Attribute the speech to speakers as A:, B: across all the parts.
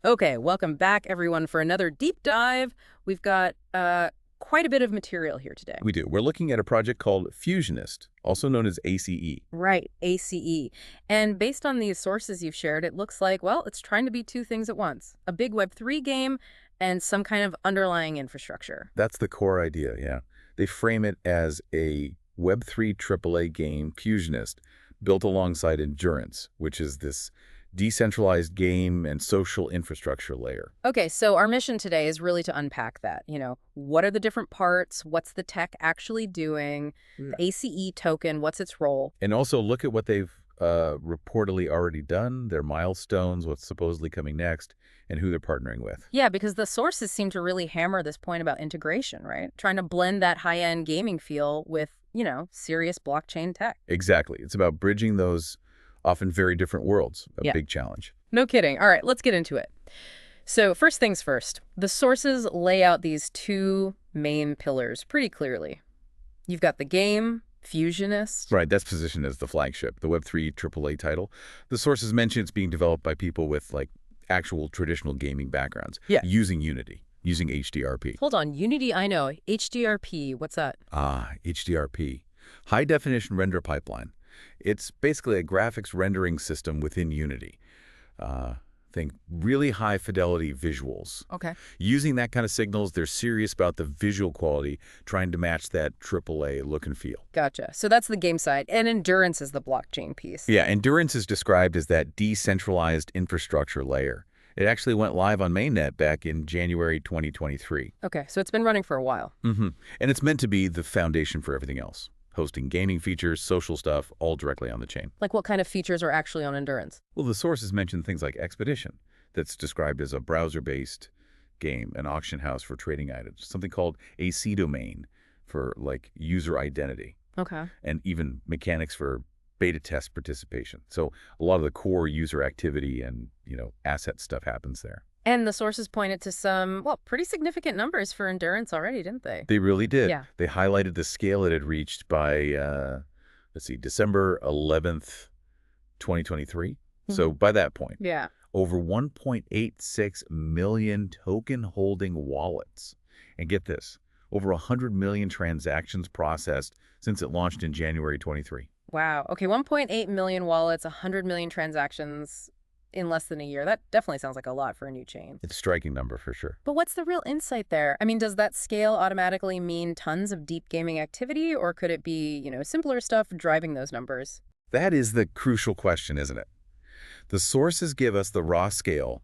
A: Okay, welcome back, everyone, for another deep dive. We've got quite a bit of material here today.
B: We do. We're looking at a project called Fusionist, also known as ACE.
A: Right, ACE. And based on these sources you've shared, it looks like, well, it's trying to be two things at once. A big Web3 game and some kind of underlying infrastructure.
B: That's the core idea, yeah. They frame it as a Web3 AAA game, Fusionist, built alongside Endurance, which is this decentralized game and social infrastructure layer.
A: Okay, so our mission today is really to unpack that. What are the different parts? What's the tech actually doing?
B: Yeah.
A: The ACE token, what's its role?
B: And also look at what they've reportedly already done, their milestones, what's supposedly coming next, and who they're partnering with.
A: Yeah, because the sources seem to really hammer this point about integration, right? Trying to blend that high-end gaming feel with, serious blockchain tech.
B: Exactly. It's about bridging those often very different worlds, a
A: Yeah.
B: big challenge.
A: No kidding. All right, let's get into it. So first things first, the sources lay out these two main pillars pretty clearly. You've got the game, Fusionist.
B: Right, that's positioned as the flagship, the Web3 AAA title. The sources mention it's being developed by people with, actual traditional gaming backgrounds.
A: Yeah.
B: Using Unity, using HDRP.
A: Hold on, Unity, I know. HDRP, what's that?
B: HDRP. High-definition render pipeline. It's basically a graphics rendering system within Unity. Think really high-fidelity visuals.
A: Okay.
B: Using that kind of signals, they're serious about the visual quality, trying to match that AAA look and feel.
A: Gotcha. So that's the game side, and Endurance is the blockchain piece.
B: Yeah, Endurance is described as that decentralized infrastructure layer. It actually went live on mainnet back in January 2023.
A: Okay, so it's been running for a while.
B: And it's meant to be the foundation for everything else. Hosting gaming features, social stuff, all directly on the chain.
A: Like what kind of features are actually on Endurance?
B: Well, the sources mention things like Expedition, that's described as a browser-based game, an auction house for trading items, something called AC domain for user identity,
A: Okay.
B: and even mechanics for beta test participation. So a lot of the core user activity and, asset stuff happens there.
A: And the sources pointed to some, well, pretty significant numbers for Endurance already, didn't they?
B: They really did.
A: Yeah.
B: They highlighted the scale it had reached by, December 11th, 2023. So by that point,
A: Yeah.
B: over 1.86 million token-holding wallets. And get this, over 100 million transactions processed since it launched in January 23.
A: Wow. Okay, 1.8 million wallets, 100 million transactions in less than a year. That definitely sounds like a lot for a new chain.
B: It's a striking number for sure.
A: But what's the real insight there? I mean, does that scale automatically mean tons of deep gaming activity, or could it be, simpler stuff driving those numbers?
B: That is the crucial question, isn't it? The sources give us the raw scale,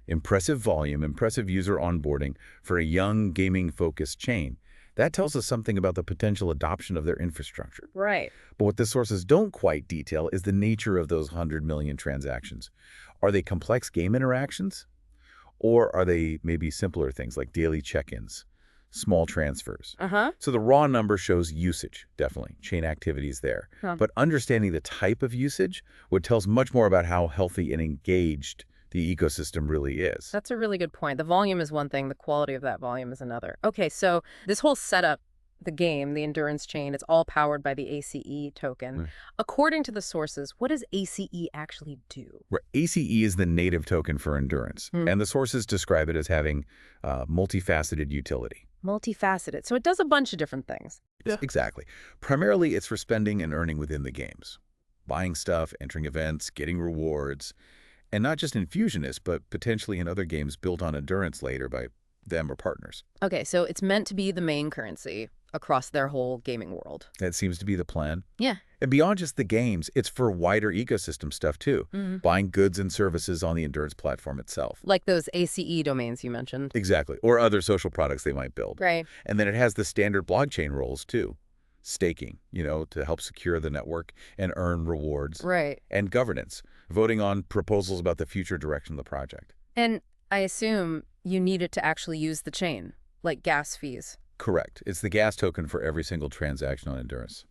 B: impressive volume, impressive user onboarding for a young gaming-focused chain. That tells us something about the potential adoption of their infrastructure.
A: Right.
B: But what the sources don't quite detail is the nature of those 100 million transactions. Are they complex game interactions? Or are they maybe simpler things like daily check-ins, small transfers?
A: Uh-huh.
B: So the raw number shows usage, definitely, chain activities there.
A: Huh.
B: But understanding the type of usage would tell us much more about how healthy and engaged the ecosystem really is.
A: That's a really good point. The volume is one thing, the quality of that volume is another. Okay, so this whole setup, the game, the Endurance chain, it's all powered by the ACE token.
B: Right.
A: According to the sources, what does ACE actually do?
B: Where ACE is the native token for Endurance, and the sources describe it as having multifaceted utility.
A: Multifaceted. So it does a bunch of different things.
B: Yeah. Exactly. Primarily, it's for spending and earning within the games. Buying stuff, entering events, getting rewards. And not just in Fusionist, but potentially in other games built on Endurance later by them or partners.
A: Okay, so it's meant to be the main currency across their whole gaming world.
B: That seems to be the plan.
A: Yeah.
B: And beyond just the games, it's for wider ecosystem stuff too. Buying goods and services on the Endurance platform itself.
A: Like those ACE domains you mentioned.
B: Exactly. Or other social products they might build.
A: Right.
B: And then it has the standard blockchain roles too. Staking, to help secure the network and earn rewards.
A: Right.
B: And governance, voting on proposals about the future direction of the project.
A: And I assume you need it to actually use the chain, like gas fees.
B: Correct. It's the gas token for every single transaction on Endurance.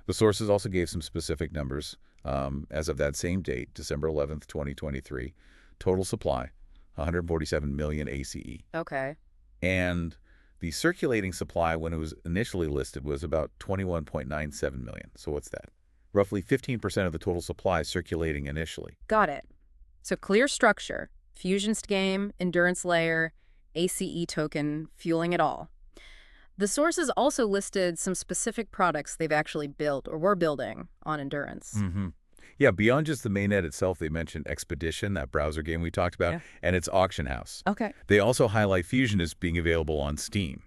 B: The sources also gave some specific numbers. As of that same date, December 11th, 2023, total supply, 147 million ACE.
A: Okay.
B: And the circulating supply when it was initially listed was about 21.97 million. So what's that? Roughly 15% of the total supply circulating initially.
A: Got it. So clear structure, Fusionist game, endurance layer, ACE token, fueling it all. The sources also listed some specific products they've actually built or were building on Endurance.
B: Mm-hmm. Yeah, beyond just the mainnet itself, they mentioned Expedition, that browser game we talked about,
A: Yeah.
B: and its auction house.
A: Okay.
B: They also highlight Fusionist being available on Steam,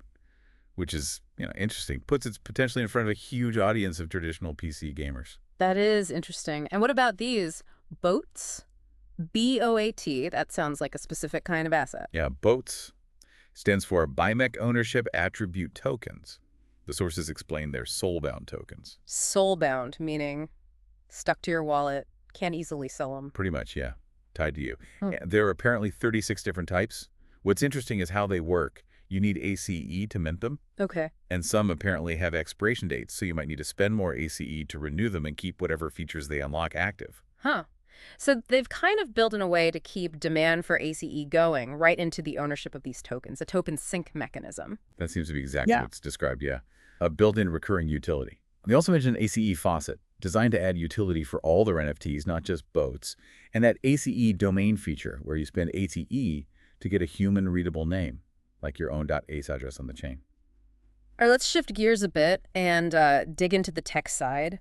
B: which is, interesting. Puts it potentially in front of a huge audience of traditional PC gamers.
A: That is interesting. And what about these? Boats? BOAT. That sounds like a specific kind of asset.
B: Yeah, BOATS stands for Bimec Ownership Attribute Tokens. The sources explain they're soulbound tokens.
A: Soulbound, meaning stuck to your wallet, can't easily sell them.
B: Pretty much, yeah, tied to you.
A: Hmm.
B: There are apparently 36 different types. What's interesting is how they work. You need ACE to mint them,
A: Okay.
B: and some apparently have expiration dates, so you might need to spend more ACE to renew them and keep whatever features they unlock active.
A: Huh. So they've kind of built in a way to keep demand for ACE going right into the ownership of these tokens, a token sync mechanism.
B: That seems to be exactly
A: Yeah.
B: what's described, yeah. A built-in recurring utility. They also mentioned ACE Faucet, designed to add utility for all their NFTs, not just boats, and that ACE domain feature, where you spend ATE to get a human-readable name, like your own .ace address on the chain.
A: All right, let's shift gears a bit and dig into the tech side.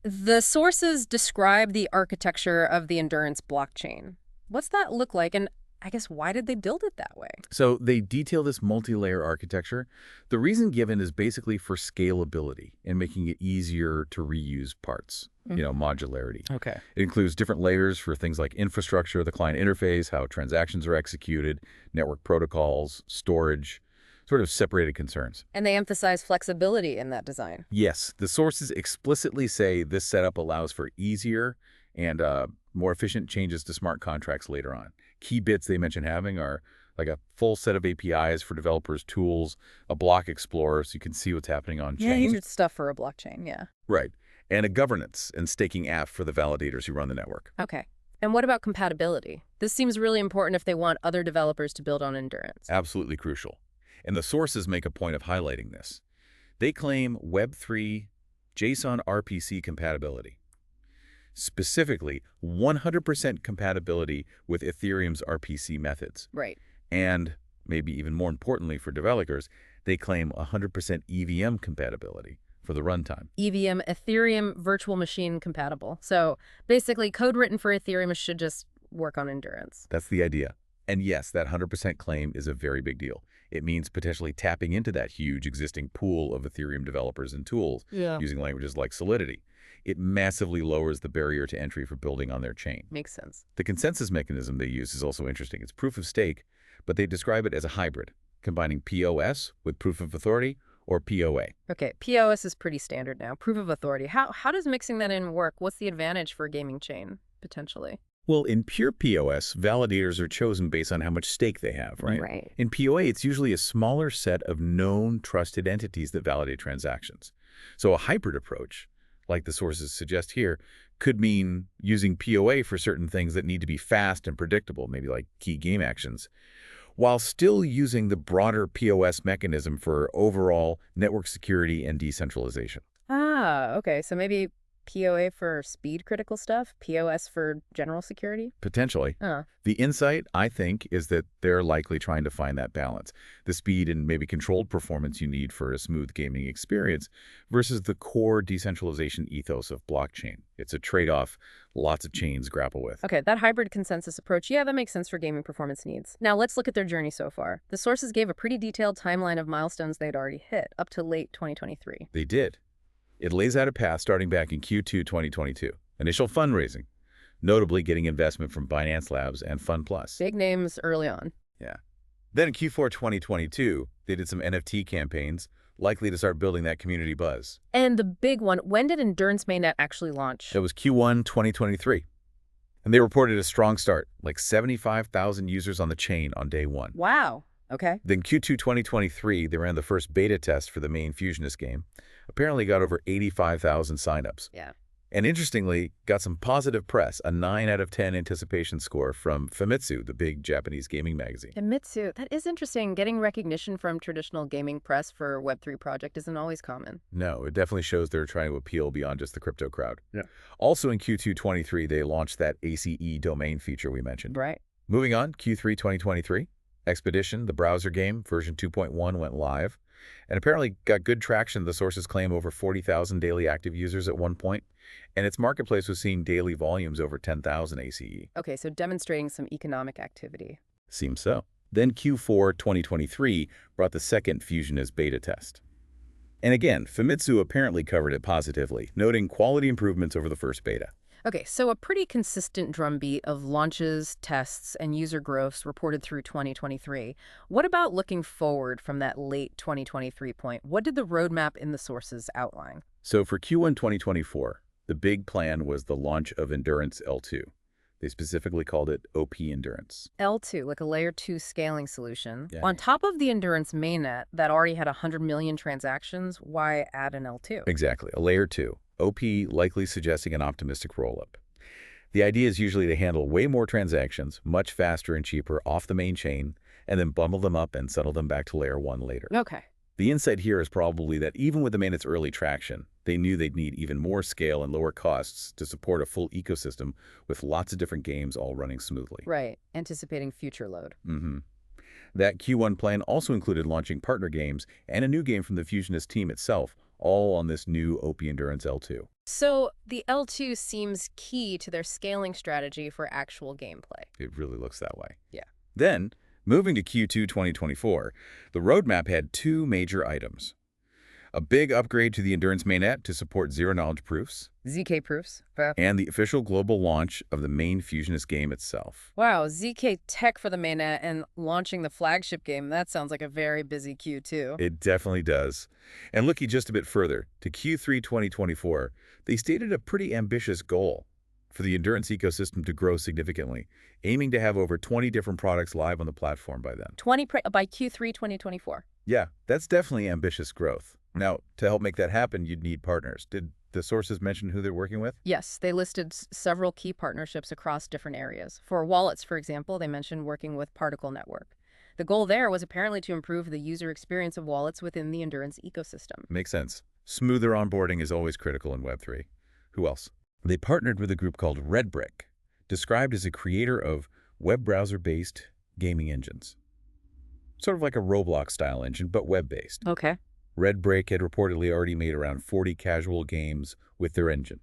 A: The sources describe the architecture of the Endurance blockchain. What's that look like? And I guess why did they build it that way?
B: So they detail this multi-layer architecture. The reason given is basically for scalability and making it easier to reuse parts, modularity.
A: Okay.
B: It includes different layers for things like infrastructure, the client interface, how transactions are executed, network protocols, storage, sort of separated concerns.
A: And they emphasize flexibility in that design.
B: Yes, the sources explicitly say this setup allows for easier and more efficient changes to smart contracts later on. Key bits they mention having are like a full set of APIs for developers, tools, a block explorer so you can see what's happening on chain.
A: Usual stuff for a blockchain, yeah.
B: Right. And a governance and staking app for the validators who run the network.
A: Okay. And what about compatibility? This seems really important if they want other developers to build on Endurance.
B: Absolutely crucial. And the sources make a point of highlighting this. They claim Web3 JSON RPC compatibility. Specifically, 100% compatibility with Ethereum's RPC methods.
A: Right.
B: And, maybe even more importantly for developers, they claim 100% EVM compatibility for the runtime.
A: EVM, Ethereum Virtual Machine compatible. So basically, code written for Ethereum should just work on Endurance.
B: That's the idea. And yes, that 100% claim is a very big deal. It means potentially tapping into that huge existing pool of Ethereum developers and tools using languages like Solidity. It massively lowers the barrier to entry for building on their chain.
A: Makes sense.
B: The consensus mechanism they use is also interesting. It's proof of stake, but they describe it as a hybrid, combining POS with proof of authority or POA.
A: Okay, POS is pretty standard now. Proof of authority. How does mixing that in work? What's the advantage for a gaming chain, potentially?
B: Well, in pure POS, validators are chosen based on how much stake they have, right?
A: Right.
B: In POA, it's usually a smaller set of known trusted entities that validate transactions. So a hybrid approach, like the sources suggest here, could mean using POA for certain things that need to be fast and predictable, maybe like key game actions, while still using the broader POS mechanism for overall network security and decentralization.
A: Ah, okay. So maybe POA for speed critical stuff, POS for general security?
B: Potentially. The insight, I think, is that they're likely trying to find that balance, the speed and maybe controlled performance you need for a smooth gaming experience versus the core decentralization ethos of blockchain. It's a trade-off lots of chains grapple with.
A: Okay, that hybrid consensus approach, yeah, that makes sense for gaming performance needs. Now let's look at their journey so far. The sources gave a pretty detailed timeline of milestones they'd already hit, up to late 2023.
B: They did. It lays out a path starting back in Q2 2022. Initial fundraising, notably getting investment from Binance Labs and FundPlus.
A: Big names early on.
B: Yeah. Then in Q4 2022, they did some NFT campaigns, likely to start building that community buzz.
A: And the big one, when did Endurance Mainnet actually launch?
B: That was Q1 2023. And they reported a strong start, like 75,000 users on the chain on day one.
A: Wow. Okay.
B: Then Q2 2023, they ran the first beta test for the main Fusionist game. Apparently got over 85,000 signups.
A: Yeah.
B: And interestingly, got some positive press, a 9 out of 10 anticipation score from Famitsu, the big Japanese gaming magazine.
A: Famitsu, that is interesting. Getting recognition from traditional gaming press for a Web3 project isn't always common.
B: No, it definitely shows they're trying to appeal beyond just the crypto crowd.
A: Yeah.
B: Also in Q2 23, they launched that ACE domain feature we mentioned.
A: Right.
B: Moving on, Q3 2023, Expedition, the browser game, version 2.1 went live, and apparently got good traction. The sources claim over 40,000 daily active users at one point, and its marketplace was seeing daily volumes over 10,000 ACE.
A: Okay, so demonstrating some economic activity.
B: Seems so. Then Q4 2023 brought the second Fusionist beta test. And again, Famitsu apparently covered it positively, noting quality improvements over the first beta.
A: Okay, so a pretty consistent drumbeat of launches, tests, and user growths reported through 2023. What about looking forward from that late 2023 point? What did the roadmap in the sources outline?
B: So for Q1 2024, the big plan was the launch of Endurance L2. They specifically called it OP Endurance.
A: L2, like a layer 2 scaling solution.
B: Yeah.
A: On top of the Endurance mainnet that already had 100 million transactions, why add an L2?
B: Exactly, a layer 2. OP likely suggesting an optimistic rollup. The idea is usually to handle way more transactions, much faster and cheaper off the main chain, and then bundle them up and settle them back to layer 1 later.
A: Okay.
B: The insight here is probably that even with the mainnet's early traction, they knew they'd need even more scale and lower costs to support a full ecosystem with lots of different games all running smoothly.
A: Right, anticipating future load.
B: That Q1 plan also included launching partner games and a new game from the Fusionist team itself, all on this new OP Endurance L2.
A: So the L2 seems key to their scaling strategy for actual gameplay.
B: It really looks that way.
A: Yeah.
B: Then, moving to Q2 2024, the roadmap had two major items. A big upgrade to the Endurance mainnet to support zero-knowledge proofs,
A: ZK proofs.
B: and the official global launch of the main Fusionist game itself.
A: Wow, ZK tech for the mainnet and launching the flagship game, that sounds like a very busy Q2.
B: It definitely does. And looking just a bit further, to Q3 2024, they stated a pretty ambitious goal for the Endurance ecosystem to grow significantly, aiming to have over 20 different products live on the platform by then.
A: By Q3 2024.
B: Yeah, that's definitely ambitious growth. Now, to help make that happen, you'd need partners. Did the sources mention who they're working with?
A: Yes, they listed several key partnerships across different areas. For wallets, for example, they mentioned working with Particle Network. The goal there was apparently to improve the user experience of wallets within the Endurance ecosystem.
B: Makes sense. Smoother onboarding is always critical in Web3. Who else? They partnered with a group called Redbrick, described as a creator of web browser-based gaming engines. Sort of like a Roblox-style engine, but web-based.
A: Okay.
B: Redbrick had reportedly already made around 40 casual games with their engine.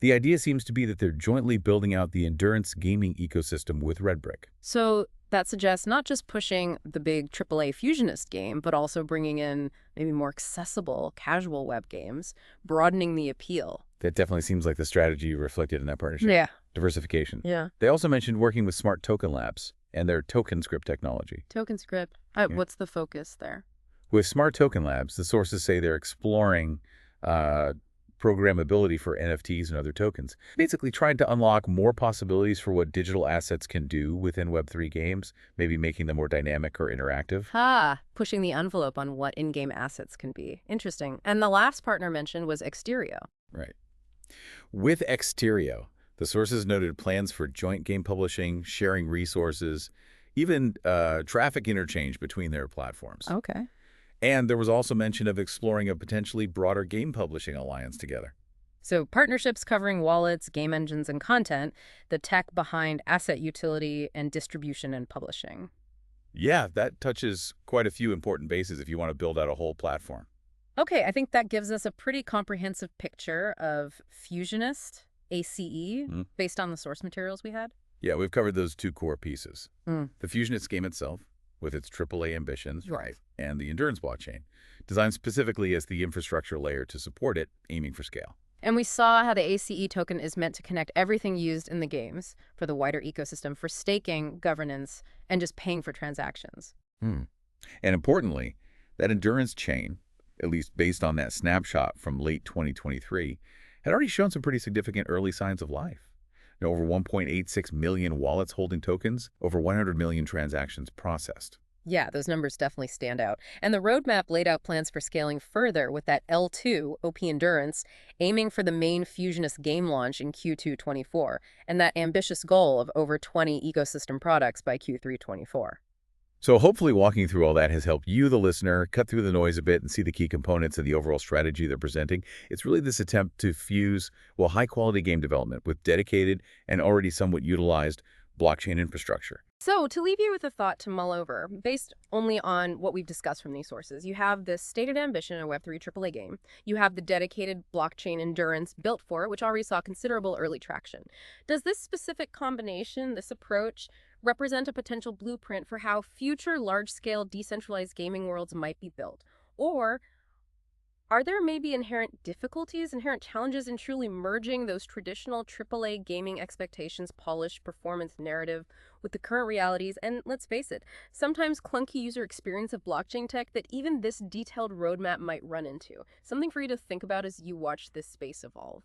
B: The idea seems to be that they're jointly building out the Endurance gaming ecosystem with Redbrick.
A: So that suggests not just pushing the big AAA Fusionist game, but also bringing in maybe more accessible, casual web games, broadening the appeal.
B: That definitely seems like the strategy reflected in that partnership.
A: Yeah.
B: Diversification.
A: Yeah.
B: They also mentioned working with Smart Token Labs and their token script technology.
A: Token script. What's the focus there?
B: With Smart Token Labs, the sources say they're exploring programmability for NFTs and other tokens, basically trying to unlock more possibilities for what digital assets can do within Web3 games, maybe making them more dynamic or interactive.
A: Pushing the envelope on what in-game assets can be. Interesting. And the last partner mentioned was Exterio.
B: Right. With Exterio, the sources noted plans for joint game publishing, sharing resources, even traffic interchange between their platforms.
A: Okay.
B: And there was also mention of exploring a potentially broader game publishing alliance together.
A: So partnerships covering wallets, game engines, and content, the tech behind asset utility and distribution and publishing.
B: Yeah, that touches quite a few important bases if you want to build out a whole platform.
A: Okay, I think that gives us a pretty comprehensive picture of Fusionist, ACE, based on the source materials we had.
B: Yeah, we've covered those two core pieces. The Fusionist game itself, with its AAA ambitions,
A: Right.
B: and the Endurance blockchain, designed specifically as the infrastructure layer to support it, aiming for scale.
A: And we saw how the ACE token is meant to connect everything used in the games for the wider ecosystem for staking, governance, and just paying for transactions.
B: And importantly, that Endurance chain, at least based on that snapshot from late 2023, had already shown some pretty significant early signs of life. Over 1.86 million wallets holding tokens, over 100 million transactions processed.
A: Yeah, those numbers definitely stand out. And the roadmap laid out plans for scaling further with that L2, OP Endurance, aiming for the main Fusionist game launch in Q2 24, and that ambitious goal of over 20 ecosystem products by Q3 24.
B: So hopefully walking through all that has helped you, the listener, cut through the noise a bit and see the key components of the overall strategy they're presenting. It's really this attempt to fuse, high-quality game development with dedicated and already somewhat utilized blockchain infrastructure.
A: So, to leave you with a thought to mull over, based only on what we've discussed from these sources, you have this stated ambition in a Web3 AAA game. You have the dedicated blockchain endurance built for it, which already saw considerable early traction. Does this specific combination, this approach, represent a potential blueprint for how future large-scale decentralized gaming worlds might be built? Or are there maybe inherent difficulties, inherent challenges in truly merging those traditional AAA gaming expectations, polished performance narrative with the current realities and, let's face it, sometimes clunky user experience of blockchain tech that even this detailed roadmap might run into? Something for you to think about as you watch this space evolve.